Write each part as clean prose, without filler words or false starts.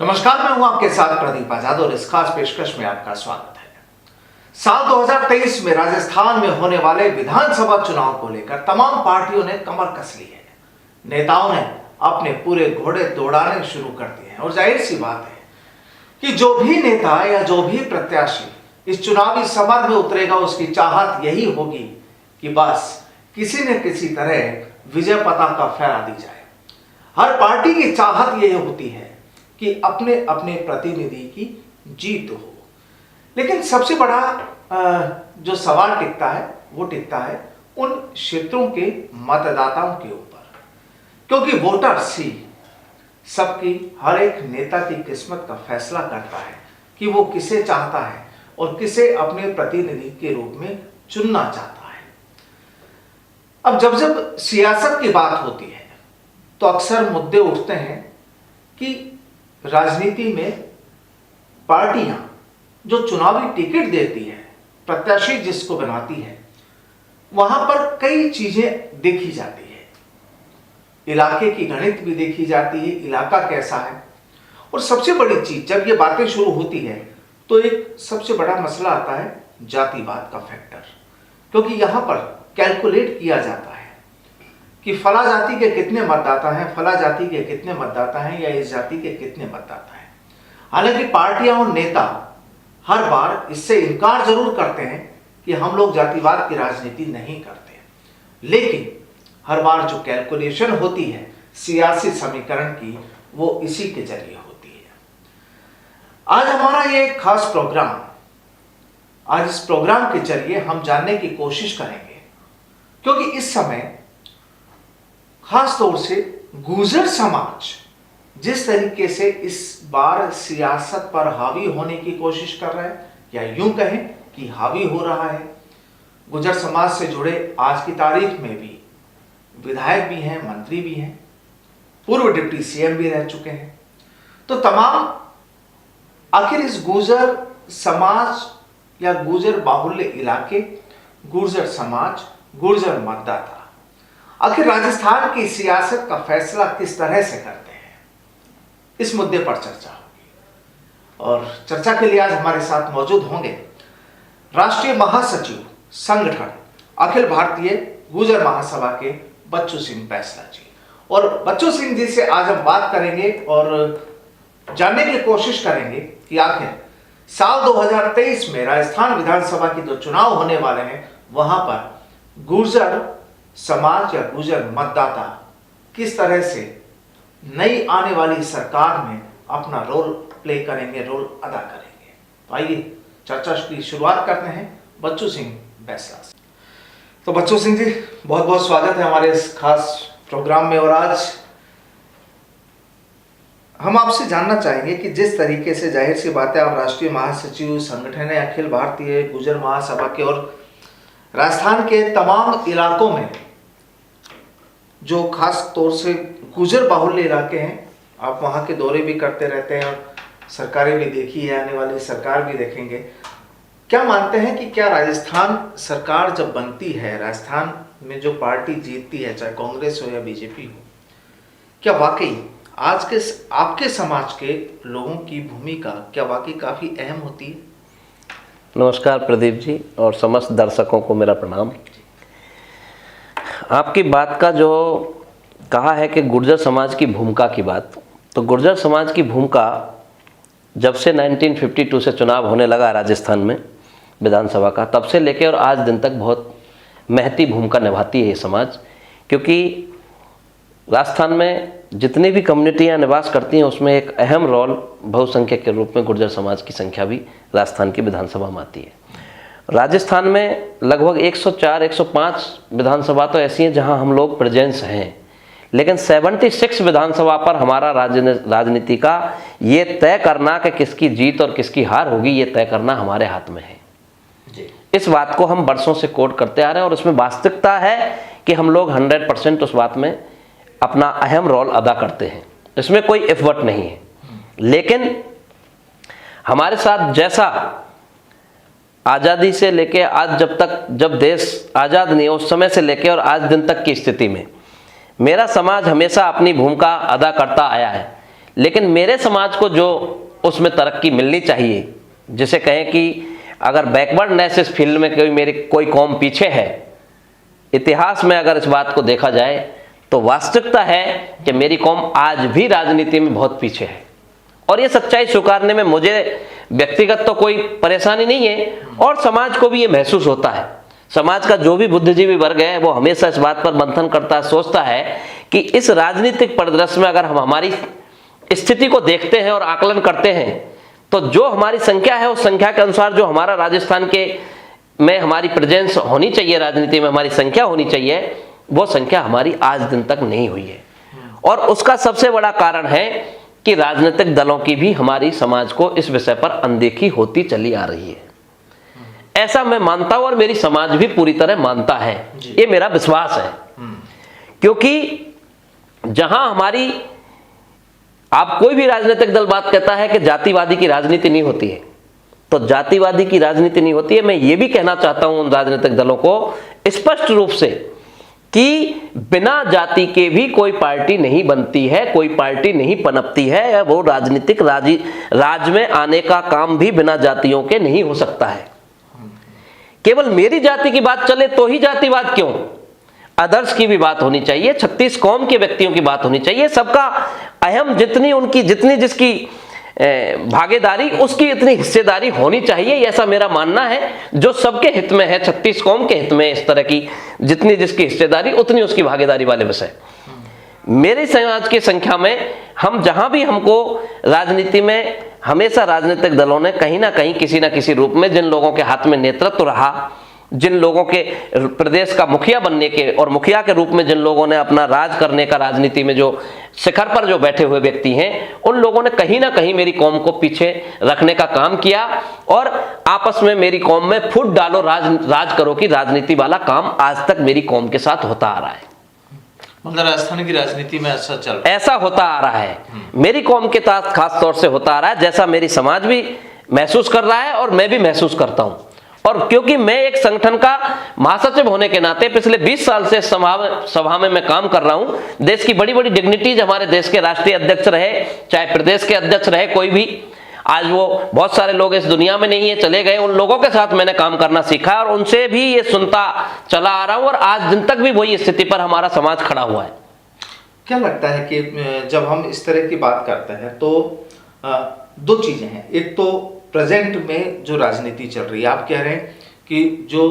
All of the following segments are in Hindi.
नमस्कार, मैं हूं आपके साथ प्रदीप आजाद और इस खास पेशकश में आपका स्वागत है। साल 2023 में राजस्थान में होने वाले विधानसभा चुनाव को लेकर तमाम पार्टियों ने कमर कस ली है। नेताओं ने अपने पूरे घोड़े दौड़ाने शुरू कर दिए हैं और जाहिर सी बात है कि जो भी नेता या जो भी प्रत्याशी इस चुनावी समर में उतरेगा उसकी चाहत यही होगी कि बस किसी न किसी तरह विजय पताका फहरा दी जाए। हर पार्टी की चाहत यह होती है कि अपने अपने प्रतिनिधि की जीत हो, लेकिन सबसे बड़ा जो सवाल टिकता है वो टिकता है उन क्षेत्रों के मतदाताओं के ऊपर, क्योंकि वोटर्स ही सबकी हर एक नेता की किस्मत का फैसला करता है कि वो किसे चाहता है और किसे अपने प्रतिनिधि के रूप में चुनना चाहता है। अब जब जब सियासत की बात होती है तो अक्सर मुद्दे उठते हैं कि राजनीति में पार्टियां जो चुनावी टिकट देती है, प्रत्याशी जिसको बनाती है, वहां पर कई चीजें देखी जाती है। इलाके की गणित भी देखी जाती है, इलाका कैसा है, और सबसे बड़ी चीज जब ये बातें शुरू होती है तो एक सबसे बड़ा मसला आता है जातिवाद का फैक्टर, क्योंकि यहां पर कैलकुलेट किया जाता है कि फला जाति के कितने मतदाता हैं, फला जाति के कितने मतदाता हैं या इस जाति के कितने मतदाता हैं। हालांकि पार्टियां और नेता हर बार इससे इनकार जरूर करते हैं कि हम लोग जातिवाद की राजनीति नहीं करते, लेकिन हर बार जो कैलकुलेशन होती है सियासी समीकरण की वो इसी के जरिए होती है। आज हमारा ये खास प्रोग्राम, आज इस प्रोग्राम के जरिए हम जानने की कोशिश करेंगे, क्योंकि इस समय खास तौर से गुर्जर समाज जिस तरीके से इस बार सियासत पर हावी होने की कोशिश कर रहा है, या यूं कहें कि हावी हो रहा है। गुर्जर समाज से जुड़े आज की तारीख में भी विधायक भी हैं, मंत्री भी हैं, पूर्व डिप्टी सीएम भी रह चुके हैं। तो तमाम आखिर इस गुर्जर समाज या गुर्जर बाहुल्य इलाके, गुर्जर समाज, गुर्जर मतदाता आखिर राजस्थान की सियासत का फैसला किस तरह से करते हैं, इस मुद्दे पर चर्चा होगी। और चर्चा के लिए आज हमारे साथ मौजूद होंगे राष्ट्रीय महासचिव संगठन अखिल भारतीय गुर्जर महासभा के बच्चू सिंह बैसला जी। और बच्चू सिंह जी से आज हम बात करेंगे और जानने की कोशिश करेंगे कि आखिर साल 2023 में राजस्थान विधानसभा की जो चुनाव होने वाले हैं वहां पर गुर्जर समाज या गुर्जर मतदाता किस तरह से नई आने वाली सरकार में अपना रोल प्ले करेंगे, रोल अदा करेंगे। तो आइए चर्चा की शुरुआत करते हैं बच्चू सिंह बैसला से। तो बच्चू सिंह जी, बहुत बहुत स्वागत है हमारे इस खास प्रोग्राम में। और आज हम आपसे जानना चाहेंगे कि जिस तरीके से जाहिर सी बात है आप राष्ट्रीय महासचिव संगठन है अखिल भारतीय गुर्जर महासभा के, और राजस्थान के तमाम इलाकों में जो खास तौर से गुर्जर बाहुल्य इलाके हैं, आप वहाँ के दौरे भी करते रहते हैं और सरकारें भी देखी है, आने वाली सरकार भी देखेंगे। क्या मानते हैं कि क्या राजस्थान सरकार जब बनती है, राजस्थान में जो पार्टी जीतती है, चाहे कांग्रेस हो या बीजेपी हो, क्या वाकई आज के आपके समाज के लोगों की भूमिका क्या वाकई काफ़ी अहम होती है? नमस्कार प्रदीप जी और समस्त दर्शकों को मेरा प्रणाम। आपकी बात का जो कहा है कि गुर्जर समाज की भूमिका की बात, तो गुर्जर समाज की भूमिका जब से 1952 से चुनाव होने लगा राजस्थान में विधानसभा का, तब से लेकर और आज दिन तक बहुत महती भूमिका निभाती है ये समाज। क्योंकि राजस्थान में जितनी भी कम्युनिटियाँ निवास करती हैं उसमें एक अहम रोल बहुसंख्यक के रूप में गुर्जर समाज की संख्या भी राजस्थान की विधानसभा में आती है। राजस्थान में लगभग 104-105 विधानसभा तो ऐसी हैं जहां हम लोग प्रेजेंस हैं, लेकिन 76 विधानसभा पर हमारा राजनीति का ये तय करना कि किसकी जीत और किसकी हार होगी, ये तय करना हमारे हाथ में है जी। इस बात को हम बरसों से कोट करते आ रहे हैं और इसमें वास्तविकता है कि हम लोग 100% उस बात में अपना अहम रोल अदा करते हैं, इसमें कोई एफर्ट नहीं है। लेकिन हमारे साथ जैसा आज़ादी से लेके आज जब देश आज़ाद नहीं है उस समय से लेके और आज दिन तक की स्थिति में मेरा समाज हमेशा अपनी भूमिका अदा करता आया है। लेकिन मेरे समाज को जो उसमें तरक्की मिलनी चाहिए, जिसे कहें कि अगर बैकवर्डनेस इस फील्ड में कोई कौम पीछे है, इतिहास में अगर इस बात को देखा जाए तो वास्तविकता है कि मेरी कौम आज भी राजनीति में बहुत पीछे है। और ये सच्चाई स्वीकारने में मुझे व्यक्तिगत तो कोई परेशानी नहीं है, और समाज को भी ये महसूस होता है। समाज का जो भी बुद्धिजीवी वर्ग है वो हमेशा इस बात पर मंथन करता है, सोचता है कि इस राजनीतिक परिदृश्य में अगर हम हमारी स्थिति को देखते हैं और आकलन करते हैं तो जो हमारी संख्या है उस संख्या के अनुसार जो हमारा राजस्थान के में हमारी प्रेजेंस होनी चाहिए, राजनीति में हमारी संख्या होनी चाहिए, वो संख्या हमारी आज दिन तक नहीं हुई है। और उसका सबसे बड़ा कारण है कि राजनीतिक दलों की भी हमारी समाज को इस विषय पर अनदेखी होती चली आ रही है। ऐसा मैं मानता हूं और मेरी समाज भी पूरी तरह मानता है, ये मेरा विश्वास है। क्योंकि जहां हमारी, आप कोई भी राजनीतिक दल बात कहता है कि जातिवादी की राजनीति नहीं होती है, तो जातिवादी की राजनीति नहीं होती है। मैं ये भी कहना चाहता हूं उन राजनीतिक दलों को स्पष्ट रूप से कि बिना जाति के भी कोई पार्टी नहीं बनती है, कोई पार्टी नहीं पनपती है। वो राजनीतिक राज में आने का काम भी बिना जातियों के नहीं हो सकता है। केवल मेरी जाति की बात चले तो ही जातिवाद क्यों, अदर्स की भी बात होनी चाहिए, 36 कौम के व्यक्तियों की बात होनी चाहिए। सबका अहम जितनी जिसकी भागीदारी उसकी इतनी हिस्सेदारी होनी चाहिए, ऐसा मेरा मानना है। जो सबके हित में है, 36 कौम के हित में इस तरह की जितनी जिसकी हिस्सेदारी उतनी उसकी भागीदारी वाले विषय। मेरे समाज की संख्या में हम जहां भी हमको राजनीति में हमेशा राजनीतिक दलों ने कहीं ना कहीं किसी ना किसी रूप में जिन लोगों के हाथ में नेतृत्व रहा, जिन लोगों के प्रदेश का मुखिया बनने के और मुखिया के रूप में जिन लोगों ने अपना राज करने का राजनीति में जो शिखर पर जो बैठे हुए व्यक्ति हैं, उन लोगों ने कहीं ना कहीं मेरी कौम को पीछे रखने का काम किया और आपस में मेरी कौम में फुट डालो राज करो की राजनीति वाला काम आज तक मेरी कौम के साथ होता आ रहा है। मतलब राजस्थान की राजनीति में ऐसा होता आ रहा है, मेरी कौम के साथ खास तौर से होता आ रहा है, जैसा मेरी समाज भी महसूस कर रहा है और मैं भी महसूस करता हूं। और क्योंकि मैं एक संगठन का महासचिव होने के नाते पिछले 20 साल से सभा में मैं काम कर रहा हूं। देश की बड़ी बड़ी डिग्निटीज, हमारे देश के राष्ट्रीय अध्यक्ष रहे, चाहे प्रदेश के अध्यक्ष रहे, कोई भी, आज वो बहुत सारे लोग इस दुनिया में नहीं है, चले गए, उन लोगों के साथ मैंने काम करना सीखा और उनसे भी ये सुनता चला आ रहा हूं और आज दिन तक भी वही स्थिति पर हमारा समाज खड़ा हुआ है। क्या लगता है कि जब हम इस तरह की बात करते हैं तो दो चीजें हैं। एक तो प्रेजेंट में जो राजनीति चल रही है, आप कह रहे हैं कि जो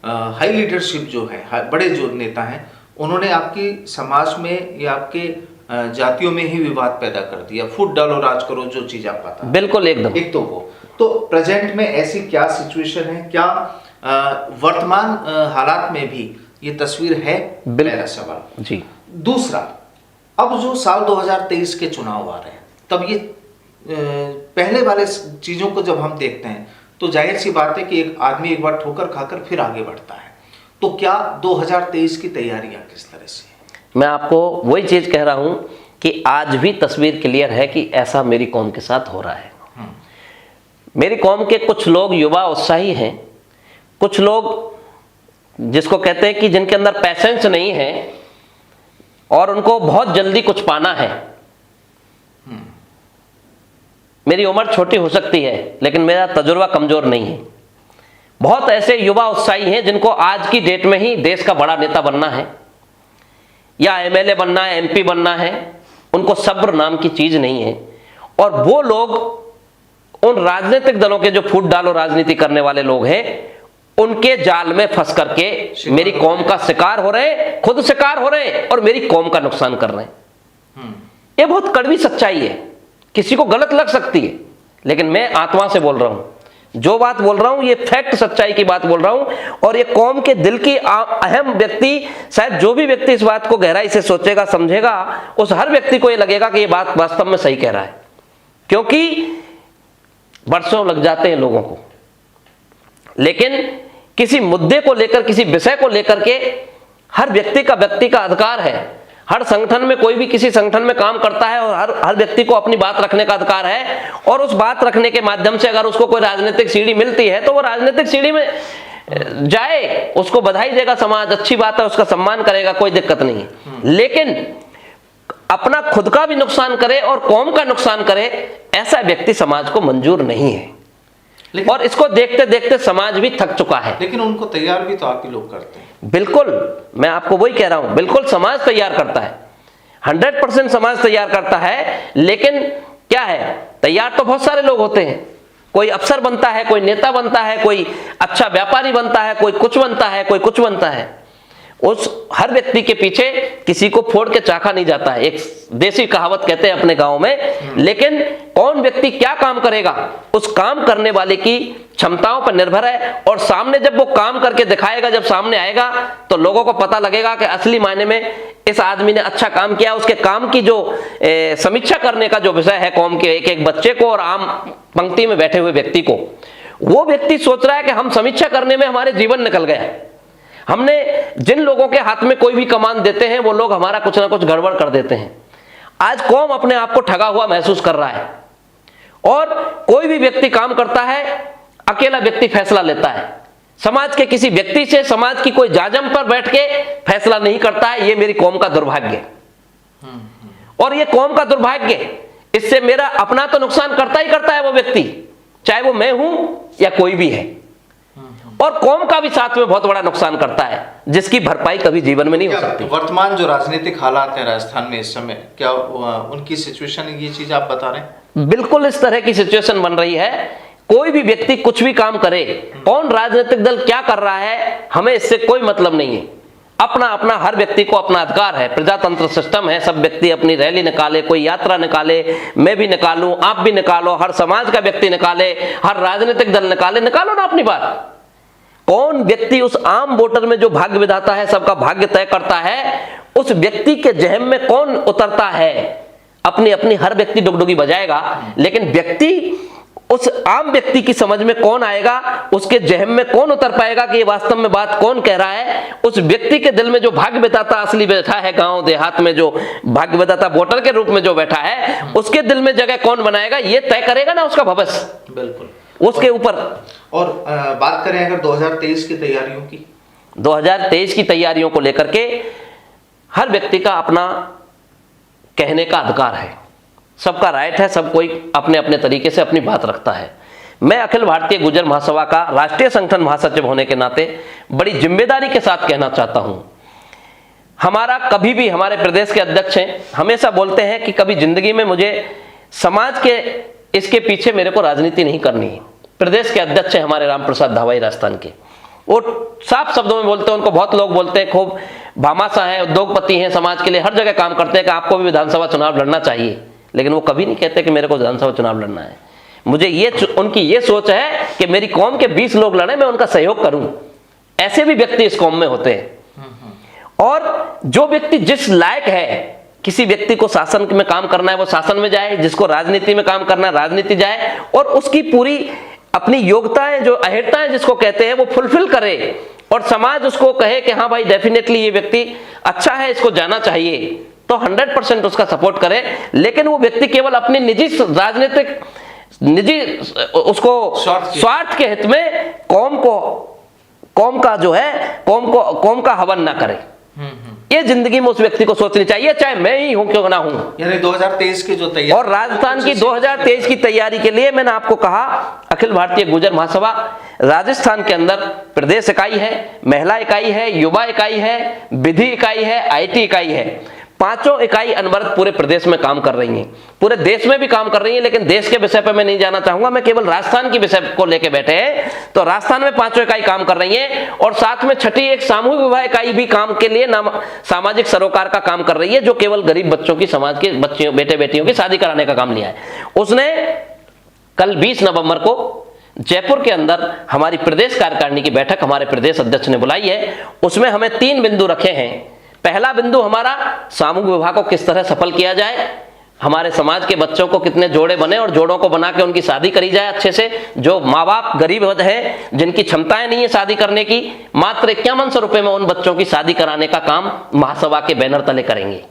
हाई लीडरशिप जो है, बड़े जो नेता हैं, उन्होंने आपकी समाज में या आपके जातियों में ही विवाद पैदा कर दिया, फुट डालो राज करो, जो चीज आप पता। बिल्कुल, एकदम। एक तो वो, तो प्रेजेंट में ऐसी क्या सिचुएशन है, क्या वर्तमान हालात में भी ये तस्वीर है, पहला सवाल जी। दूसरा, अब जो साल 2023 के चुनाव आ रहे हैं, तब ये पहले वाले चीजों को जब हम देखते हैं तो जाहिर सी बात है कि एक आदमी एक बार ठोकर खाकर फिर आगे बढ़ता है। तो क्या 2023 की तैयारियां किस तरह से? मैं आपको वही चीज कह रहा हूं कि आज भी तस्वीर क्लियर है कि ऐसा मेरी कौम के साथ हो रहा है। मेरी कौम के कुछ लोग युवा उत्साही हैं, कुछ लोग जिसको कहते हैं कि जिनके अंदर पैसेंस नहीं है और उनको बहुत जल्दी कुछ पाना है। मेरी उम्र छोटी हो सकती है लेकिन मेरा तजुर्बा कमजोर नहीं है। बहुत ऐसे युवा उत्साही हैं जिनको आज की डेट में ही देश का बड़ा नेता बनना है या एमएलए बनना है, एमपी बनना है। उनको सब्र नाम की चीज नहीं है और वो लोग उन राजनीतिक दलों के जो फूट डालो राजनीति करने वाले लोग हैं, उनके जाल में फंस करके मेरी कौम का शिकार हो रहे, खुद शिकार हो रहे और मेरी कौम का नुकसान कर रहे हैं। ये बहुत कड़वी सच्चाई है, किसी को गलत लग सकती है, लेकिन मैं आत्मा से बोल रहा हूं। जो बात बोल रहा हूं ये फैक्ट, सच्चाई की बात बोल रहा हूं और ये कौम के दिल की अहम व्यक्ति, शायद जो भी व्यक्ति इस बात को गहराई से सोचेगा, समझेगा, उस हर व्यक्ति को ये लगेगा कि ये बात वास्तव में सही कह रहा है। क्योंकि वर्षों लग जाते हैं लोगों को, लेकिन किसी मुद्दे को लेकर, किसी विषय को लेकर के हर व्यक्ति का अधिकार है। हर संगठन में कोई भी किसी संगठन में काम करता है और हर व्यक्ति को अपनी बात रखने का अधिकार है और उस बात रखने के माध्यम से अगर उसको कोई राजनीतिक सीढ़ी मिलती है तो वो राजनीतिक सीढ़ी में जाए, उसको बधाई देगा समाज, अच्छी बात है, उसका सम्मान करेगा, कोई दिक्कत नहीं है। लेकिन अपना खुद का भी नुकसान करे और कौम का नुकसान करे, ऐसा व्यक्ति समाज को मंजूर नहीं है। और इसको देखते देखते समाज भी थक चुका है। लेकिन उनको तैयार भी तो आप ही लोग करते हैं। बिल्कुल, मैं आपको वही कह रहा हूं, बिल्कुल समाज तैयार करता है, 100% समाज तैयार करता है। लेकिन क्या है, तैयार तो बहुत सारे लोग होते हैं। कोई अफसर बनता है, कोई नेता बनता है, कोई अच्छा व्यापारी बनता है, कोई कुछ बनता है, कोई कुछ बनता है। उस हर व्यक्ति के पीछे किसी को फोड़ के चाखा नहीं जाता है, एक देसी कहावत कहते हैं अपने गांव में। लेकिन कौन व्यक्ति क्या काम करेगा, उस काम करने वाले की क्षमताओं पर निर्भर है। और सामने जब वो काम करके दिखाएगा, जब सामने आएगा, तो लोगों को पता लगेगा कि असली मायने में इस आदमी ने अच्छा काम किया। उसके काम की जो समीक्षा करने का जो विषय है कौम के एक एक बच्चे को और आम पंक्ति में बैठे हुए व्यक्ति को, वो व्यक्ति सोच रहा है कि हम समीक्षा करने में हमारे जीवन निकल गया। हमने जिन लोगों के हाथ में कोई भी कमान देते हैं, वो लोग हमारा कुछ ना कुछ गड़बड़ कर देते हैं। आज कौम अपने आप को ठगा हुआ महसूस कर रहा है। और कोई भी व्यक्ति काम करता है, अकेला व्यक्ति फैसला लेता है। समाज के किसी व्यक्ति से, समाज की कोई जाजम पर बैठ के फैसला नहीं करता है। ये मेरी कौम का दुर्भाग्य, और ये कौम का दुर्भाग्य। इससे मेरा अपना तो नुकसान करता ही करता है वो व्यक्ति, चाहे वो मैं हूं या कोई भी है। और कौम का भी साथ में बहुत बड़ा नुकसान करता है, जिसकी भरपाई कभी जीवन में नहीं हो सकती। वर्तमान जो राजनीतिक हालात हैं राजस्थान में इस समय, क्या उनकी सिचुएशन, ये चीज आप बता रहे हैं? बिल्कुल इस तरह की सिचुएशन बन रही है। कोई भी व्यक्ति कुछ भी काम करे, कौन राजनीतिक दल क्या कर रहा है, हमें इससे कोई मतलब नहीं है। अपना अपना हर व्यक्ति को अपना अधिकार है, प्रजातंत्र सिस्टम है। सब व्यक्ति अपनी रैली निकाले, कोई यात्रा निकाले, मैं भी निकालूं, आप भी निकालो, हर समाज का व्यक्ति निकाले, हर राजनीतिक दल निकाले, निकालो ना अपनी बात। कौन व्यक्ति उस आम वोटर में जो भाग्य विधाता है, सबका भाग्य तय करता है, उस व्यक्ति के जहम में कौन उतरता है, अपनी अपनी हर व्यक्ति डुगडुगी बजाएगा। लेकिन व्यक्ति, उस आम व्यक्ति की समझ में कौन आएगा, उसके जहम में कौन उतर पाएगा कि ये वास्तव में बात कौन कह रहा है। उस व्यक्ति के दिल में जो भाग्य विधाता असली बैठा है, गांव देहात में जो भाग्य विधाता वोटर के रूप में जो बैठा है, उसके दिल में जगह कौन बनाएगा, ये तय करेगा ना उसका भविष्य। बिल्कुल उसके ऊपर। और बात करें अगर 2023 की तैयारियों की, 2023 की तैयारियों को लेकर के हर व्यक्ति का अपना कहने का अधिकार है, सबका राइट है, सब कोई अपने अपने तरीके से अपनी बात रखता है। मैं अखिल भारतीय गुर्जर महासभा का राष्ट्रीय संगठन महासचिव होने के नाते बड़ी जिम्मेदारी के साथ कहना चाहता हूं, हमारा कभी भी, हमारे प्रदेश के अध्यक्ष हैं, हमेशा बोलते हैं कि कभी जिंदगी में मुझे समाज के इसके पीछे मेरे को राजनीति नहीं करनी है। प्रदेश के अध्यक्ष हैं हमारे राम प्रसाद धावाई राजस्थान के, वो साफ शब्दों में बोलते हैं। उनको बहुत लोग बोलते हैं खूब भामाशाह हैं, उद्योगपति हैं, समाज के लिए हर जगह काम करते हैं कि आपको भी विधानसभा चुनाव लड़ना चाहिए। लेकिन वो कभी नहीं कहते कि मेरे को विधानसभा चुनाव लड़ना है। मुझे ये, उनकी ये सोच है कि मेरी कौम के 20 लोग लड़े, मैं उनका सहयोग करूं। ऐसे भी व्यक्ति इस कौम में होते हैं। और जो व्यक्ति जिस लायक है, किसी व्यक्ति को शासन में काम करना है वो शासन में जाए, जिसको राजनीति में काम करना है राजनीति जाए, और उसकी पूरी अपनी योग्यताएं, जो अहर्ताएं जिसको कहते हैं, वो फुलफिल करे। और समाज उसको कहे कि हाँ भाई डेफिनेटली ये व्यक्ति अच्छा है, इसको जाना चाहिए, तो 100% उसका सपोर्ट करे। लेकिन वो व्यक्ति केवल अपनी निजी राजनीतिक, निजी उसको स्वार्थ के हित में कौम का जो है, कौम का हवन ना करे। ये जिंदगी में उस व्यक्ति को सोचनी चाहिए, चाहे मैं ही हूं क्यों ना हूं। यानी 2023 की जो तैयारी, और राजस्थान की 2023 की तैयारी के लिए मैंने आपको कहा, अखिल भारतीय गुर्जर महासभा राजस्थान के अंदर प्रदेश इकाई है, महिला इकाई है, युवा इकाई है, विधि इकाई है, IT इकाई है। पांचों इकाई अनवरत पूरे प्रदेश में काम कर रही हैं, पूरे देश में भी काम कर रही हैं। लेकिन देश के विषय पर मैं नहीं जाना चाहूंगा, मैं केवल राजस्थान के विषय को लेकर बैठे हैं। तो राजस्थान में पांचों इकाई काम कर रही हैं, और साथ में छठी एक सामूहिक विवाह इकाई भी काम के लिए सामाजिक सरोकार का काम कर रही है, जो केवल गरीब बच्चों की, समाज के बच्चियों, बेटे बेटियों की शादी कराने का काम लिया है। उसने कल 20 नवंबर को जयपुर के अंदर हमारी प्रदेश कार्यकारिणी की बैठक हमारे प्रदेश अध्यक्ष ने बुलाई है। उसमें हमें 3 बिंदु रखे हैं। पहला बिंदु हमारा सामूहिक विवाह को किस तरह सफल किया जाए, हमारे समाज के बच्चों को कितने जोड़े बने और जोड़ों को बना के उनकी शादी करी जाए अच्छे से। जो माँ बाप गरीब हैं, जिनकी क्षमताएं नहीं है शादी करने की, मात्र 5100 रुपए में उन बच्चों की शादी कराने का काम महासभा के बैनर तले करेंगे।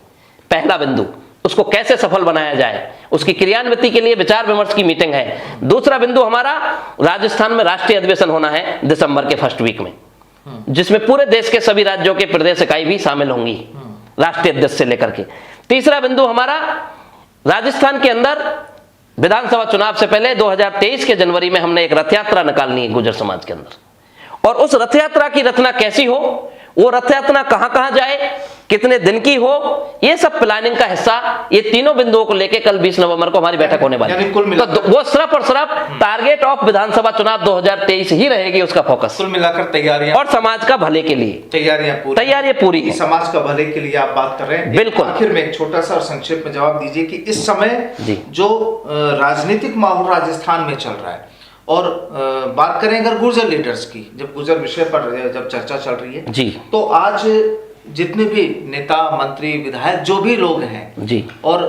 पहला बिंदु, उसको कैसे सफल बनाया जाए, उसकी क्रियान्विति के लिए विचार विमर्श की मीटिंग है। दूसरा बिंदु हमारा, राजस्थान में राष्ट्रीय अधिवेशन होना है दिसंबर के फर्स्ट वीक में, जिसमें पूरे देश के सभी राज्यों के प्रदेश इकाई भी शामिल होंगी। राष्ट्रीय अध्यक्ष से लेकर के। तीसरा बिंदु हमारा, राजस्थान के अंदर विधानसभा चुनाव से पहले 2023 के जनवरी में हमने एक रथ यात्रा निकालनी है गुर्जर समाज के अंदर, और उस रथ यात्रा की रचना कैसी हो, वो रथ यात्रा कहां कहां जाए, कितने दिन की हो, ये सब प्लानिंग का हिस्सा, ये तीनों बिंदुओं को लेकर कल 20 नवंबर को हमारी बैठक होने वाली है। तो वो सिर्फ और सिर्फ टारगेट ऑफ विधानसभा चुनाव 2023 ही रहेगी उसका फोकस, कुल मिलाकर तैयारियां और समाज का भले के लिए तैयारियां पूरी है। समाज का भले के लिए आप बात कर रहे हैं। बिल्कुल। आखिर में एक छोटा सा और संक्षेप में जवाब दीजिए कि इस समय जो राजनीतिक माहौल राजस्थान में चल रहा है, और बात करें अगर गुर्जर लीडर्स की, जब गुर्जर विषय पर जब चर्चा चल रही है जी, तो आज जितने भी नेता, मंत्री, विधायक जो भी लोग हैं जी, और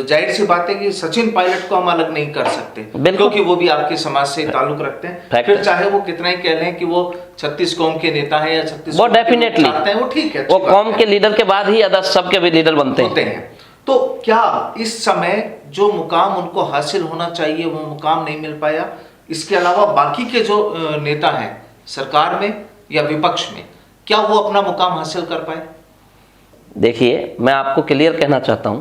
जाहिर सी बात है कि सचिन पायलट को हम अलग नहीं कर सकते, क्योंकि वो भी आपके समाज से ताल्लुक रखते हैं। फिर चाहे वो कितना ही कह लें कि वो 36 कौम के नेता हैं या 36 वो डेफिनेटली वो ठीक है, वो कौम के लीडर के बाद ही अदर सबके भी लीडर बनते हैं। तो क्या इस समय जो मुकाम उनको हासिल होना चाहिए वो मुकाम नहीं मिल पाया? इसके अलावा बाकी के जो नेता हैं सरकार में या विपक्ष में, क्या वो अपना मुकाम हासिल कर पाए? देखिए, मैं आपको क्लियर कहना चाहता हूं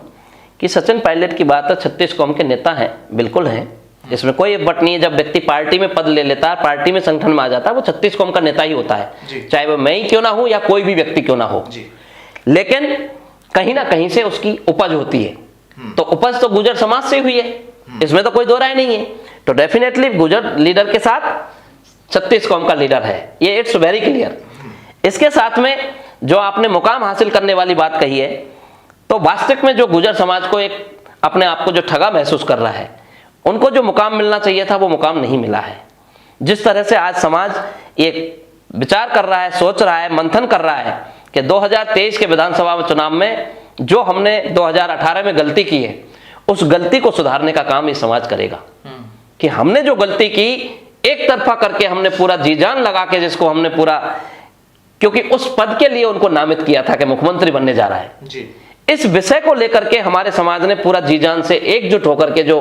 कि सचिन पायलट की बात है, 36 कौम के नेता हैं, बिल्कुल हैं, इसमें कोई बट नहीं है। जब व्यक्ति पार्टी में पद ले लेता है, पार्टी में संगठन में आ जाता है, वो 36 कौम का नेता ही होता है, चाहे वो मैं ही क्यों ना हूं या कोई भी व्यक्ति क्यों ना हो। लेकिन कहीं ना कहीं से उसकी उपज होती है, तो उपज तो गुर्जर समाज से हुई है, इसमें तो कोई दो राय नहीं है। तो डेफिनेटली गुर्जर लीडर के साथ 36 कौम का लीडर है, ये इट्स वेरी क्लियर। इसके साथ में जो आपने मुकाम हासिल करने वाली बात कही है, तो वास्तविक में जो गुर्जर समाज को एक अपने आप को जो ठगा महसूस कर रहा है, उनको जो मुकाम मिलना चाहिए था वो मुकाम नहीं मिला है। जिस तरह से आज समाज एक विचार कर रहा है, सोच रहा है, मंथन कर रहा है कि 2023 के विधानसभा चुनाव में जो हमने 2018 में गलती की है, उस गलती को सुधारने का काम ये समाज करेगा। कि हमने जो गलती की, एक तरफा करके हमने पूरा जी जान लगा के जिसको हमने पूरा, क्योंकि उस पद के लिए उनको नामित किया था कि मुख्यमंत्री बनने जा रहा है जी। इस विषय को लेकर के हमारे समाज ने पूरा जी जान से एकजुट होकर के, जो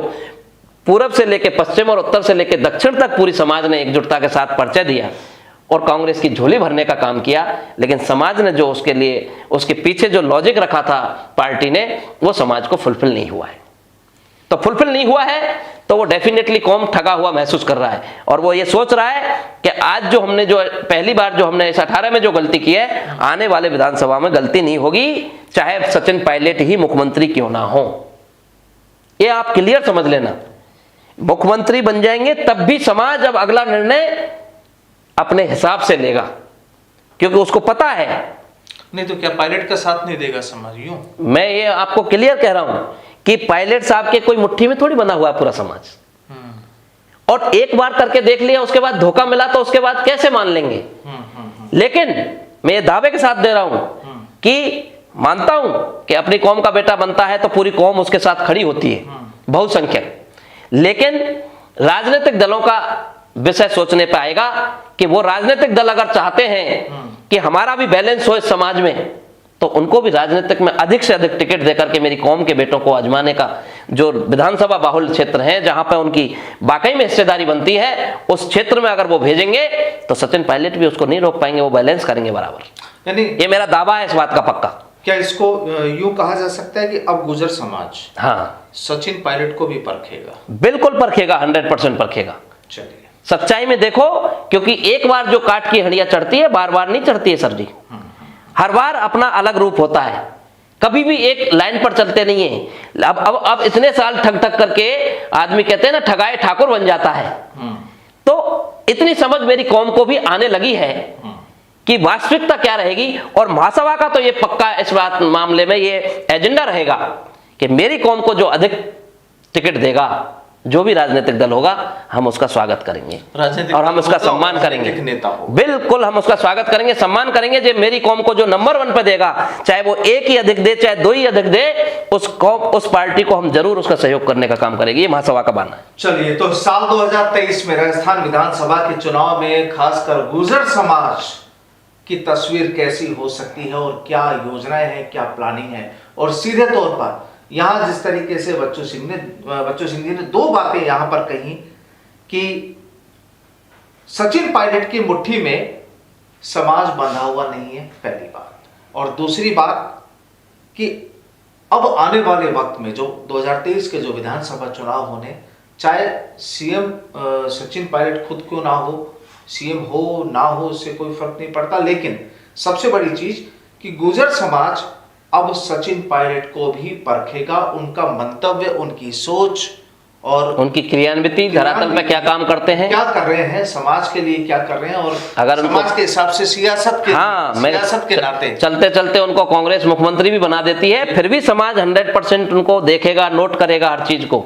पूरब से लेके पश्चिम और उत्तर से लेके दक्षिण तक पूरी समाज ने एकजुटता के साथ परिचय दिया और कांग्रेस की झोली भरने का काम किया। लेकिन समाज ने जो उसके लिए, उसके पीछे जो लॉजिक रखा था पार्टी ने, वो समाज को फुलफिल नहीं हुआ है। तो फुलफिल नहीं हुआ है तो वो डेफिनेटली कौम ठगा हुआ महसूस कर रहा है, और वो ये सोच रहा है कि आज जो हमने जो पहली बार जो हमने इस 18 में जो गलती की है, आने वाले विधानसभा में गलती नहीं होगी, चाहे सचिन पायलट ही मुख्यमंत्री क्यों ना हो। ये आप क्लियर समझ लेना, मुख्यमंत्री बन जाएंगे तब भी समाज अब अगला निर्णय अपने हिसाब से लेगा, क्योंकि उसको पता है। नहीं तो क्या पायलट का साथ नहीं देगा समाज? यूं मैं ये आपको क्लियर कह रहा हूं कि पायलट साहब के कोई मुट्ठी में थोड़ी बना हुआ है पूरा समाज, और एक बार करके देख लिया, उसके बाद धोखा मिला तो उसके बाद कैसे मान लेंगे। लेकिन मैं ये दावे के साथ दे रहा हूं कि मानता हूं कि अपनी कौम का बेटा बनता है तो पूरी कौम उसके साथ खड़ी होती है, बहुसंख्यक। लेकिन राजनीतिक दलों का विषय सोचने पे आएगा कि वो राजनीतिक दल अगर चाहते हैं कि हमारा भी बैलेंस हो इस समाज में, तो उनको भी राजनीतिक में अधिक से अधिक टिकट देकर के मेरी कौम के बेटों को आजमाने का, जो विधानसभा बाहुल क्षेत्र है जहां पर उनकी वाकई में हिस्सेदारी बनती है, उस क्षेत्र में अगर वो भेजेंगे तो सचिन पायलट भी उसको नहीं रोक पाएंगे, वो बैलेंस करेंगे बराबर। यानी ये मेरा दावा है इस बात का पक्का। क्या इसको यूं कहा जा सकता है कि अब गुर्जर समाज सचिन पायलट को भी परखेगा? बिल्कुल परखेगा, 100% परखेगा। चलिए, सच्चाई में देखो, क्योंकि एक बार जो काट की हड्डियां चढ़ती है, बार बार नहीं चढ़ती है सर जी। हर बार अपना अलग रूप होता है, कभी भी एक लाइन पर चलते नहीं है। अब इतने साल ठग ठग करके आदमी कहते हैं ना, ठगाए ठाकुर बन जाता है। तो इतनी समझ मेरी कौम को भी आने लगी है कि वास्तविकता क्या रहेगी, और महासभा का तो ये पक्का इस बात मामले में ये एजेंडा रहेगा कि मेरी कौम को जो अधिक टिकट देगा, जो भी राजनीतिक दल होगा, हम उसका स्वागत करेंगे और हम उसका सम्मान करेंगे। बिल्कुल, हम उसका स्वागत करेंगे, सम्मान करेंगे। जो मेरी कौम को जो नंबर 1 पे देगा, चाहे वो एक ही अधिक दे, चाहे 2 ही अधिक दे, उस कौम, उस पार्टी को हम जरूर उसका सहयोग करने का काम करेंगे। ये महासभा का मानना है। चलिए, तो साल 2023 में राजस्थान विधानसभा के चुनाव में खासकर गुर्जर समाज की तस्वीर कैसी हो सकती है, और क्या योजनाएं हैं, क्या प्लानिंग है, और सीधे तौर पर यहां जिस तरीके से बच्चू सिंह जी ने 2 बातें यहां पर कही कि सचिन पायलट की मुट्ठी में समाज बंधा हुआ नहीं है, पहली बात, और दूसरी बात कि अब आने वाले वक्त में जो 2023 के जो विधानसभा चुनाव होने, चाहे सीएम सचिन पायलट खुद क्यों ना हो, सीएम हो ना हो, उससे कोई फर्क नहीं पड़ता, लेकिन सबसे बड़ी चीज कि गुर्जर समाज अब सचिन पायलट को भी परखेगा, उनका मंतव्य, उनकी सोच और उनकी क्रियान्विति धरातल पे क्या काम करते हैं, क्या कर रहे हैं, समाज के लिए क्या कर रहे हैं, और अगर समाज के हिसाब से सियासत के नाते चलते चलते उनको कांग्रेस मुख्यमंत्री भी बना देती है, फिर भी समाज 100% उनको देखेगा, नोट करेगा हर चीज को।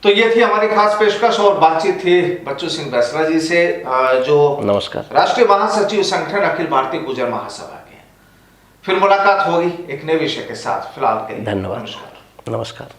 तो ये थी हमारी खास पेशकश और बातचीत थी बच्चू सिंह बैसला जी से, जो नमस्कार, राष्ट्रीय महासचिव संगठन अखिल भारतीय गुर्जर महासभा के। फिर मुलाकात होगी एक नए विषय के साथ, फिलहाल के लिए धन्यवाद, नमस्कार। नमस्कार।